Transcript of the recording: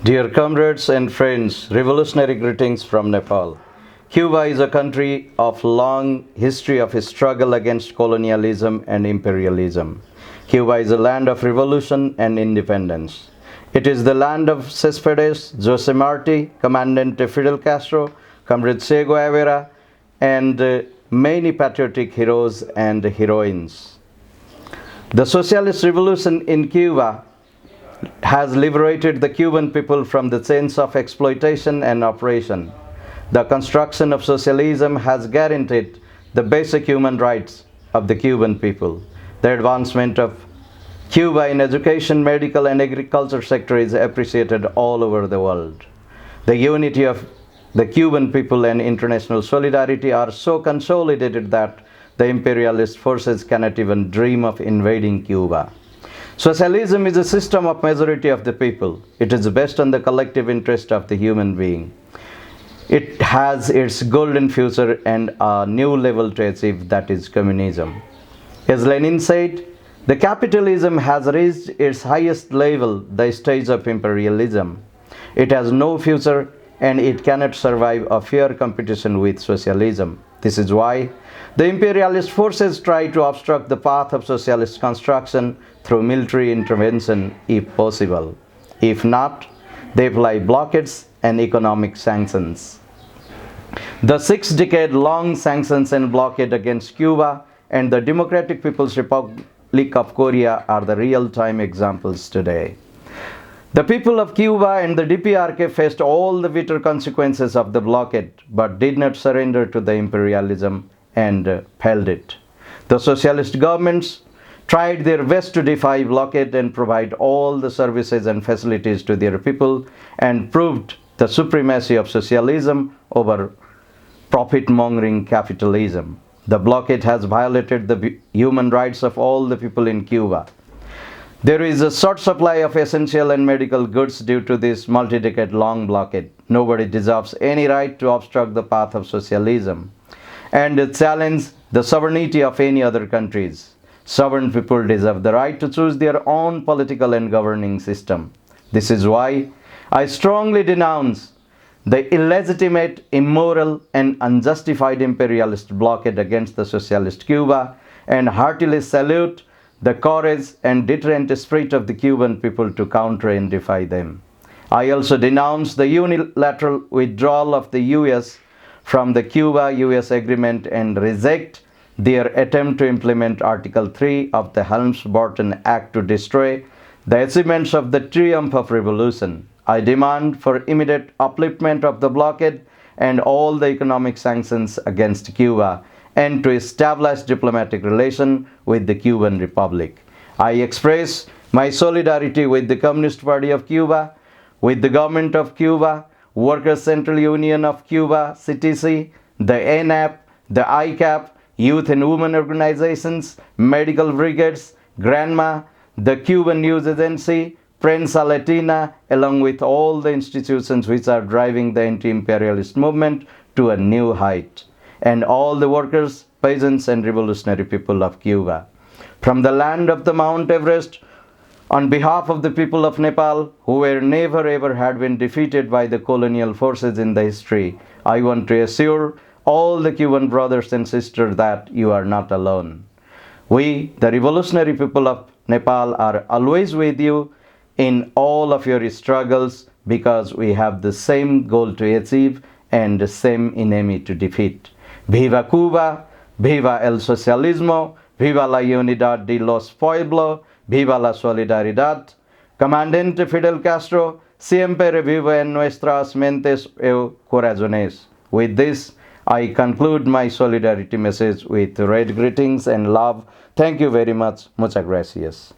Dear comrades and friends, revolutionary greetings from Nepal. Cuba is a country of long history of struggle against colonialism and imperialism. Cuba is a land of revolution and independence. It is the land of Cespedes, Marti, Commandente Fidel Castro, Comrades Che Guevara, and many patriotic heroes and heroines. The socialist revolution in Cuba has liberated the Cuban people from the chains of exploitation and oppression. The construction of socialism has guaranteed the basic human rights of the Cuban people. The advancement of Cuba in education, medical, and agriculture sector is appreciated all over the world. The unity of the Cuban people and international solidarity are so consolidated that the imperialist forces cannot even dream of invading Cuba. Socialism is a system of majority of the people. It is based on the collective interest of the human being. It has its golden future and a new level to achieve, that is communism. As Lenin said, the capitalism has reached its highest level, the stage of imperialism. It has no future and it cannot survive a fair competition with socialism. This is why the imperialist forces try to obstruct the path of socialist construction through military intervention if possible. If not, they apply blockades and economic sanctions. The 6-decade-long sanctions and blockade against Cuba and the Democratic People's Republic of Korea are the real-time examples today. The people of Cuba and the DPRK faced all the bitter consequences of the blockade, but did not surrender to the imperialism and held it. The socialist governments tried their best to defy blockade and provide all the services and facilities to their people and proved the supremacy of socialism over profit-mongering capitalism. The blockade has violated the human rights of all the people in Cuba. There is a short supply of essential and medical goods due to this multi-decade-long blockade. Nobody deserves any right to obstruct the path of socialism and challenge the sovereignty of any other countries. Sovereign people deserve the right to choose their own political and governing system. This is why I strongly denounce the illegitimate, immoral, and unjustified imperialist blockade against the socialist Cuba and heartily salute the courage and deterrent spirit of the Cuban people to counter and defy them. I also denounce the unilateral withdrawal of the US from the Cuba-US agreement and reject their attempt to implement Article 3 of the Helms-Burton Act to destroy the achievements of the triumph of revolution. I demand for immediate upliftment of the blockade and all the economic sanctions against Cuba and to establish diplomatic relations with the Cuban Republic. I express my solidarity with the Communist Party of Cuba, with the Government of Cuba, Workers' Central Union of Cuba, CTC, the ANAP, the ICAP, Youth and Women Organizations, Medical Brigades, GRANMA, the Cuban News Agency, Prensa Latina, along with all the institutions which are driving the anti-imperialist movement to a new height, and all the workers, peasants, and revolutionary people of Cuba. From the land of the Mount Everest, on behalf of the people of Nepal, who were never ever had been defeated by the colonial forces in the history, I want to assure all the Cuban brothers and sisters that you are not alone. We, the revolutionary people of Nepal, are always with you in all of your struggles because we have the same goal to achieve and the same enemy to defeat. Viva Cuba, viva el socialismo, viva la unidad de los pueblos, viva la solidaridad. Comandante Fidel Castro, siempre viva en nuestras mentes y corazones. With this, I conclude my solidarity message with red greetings and love. Thank you very much. Muchas gracias.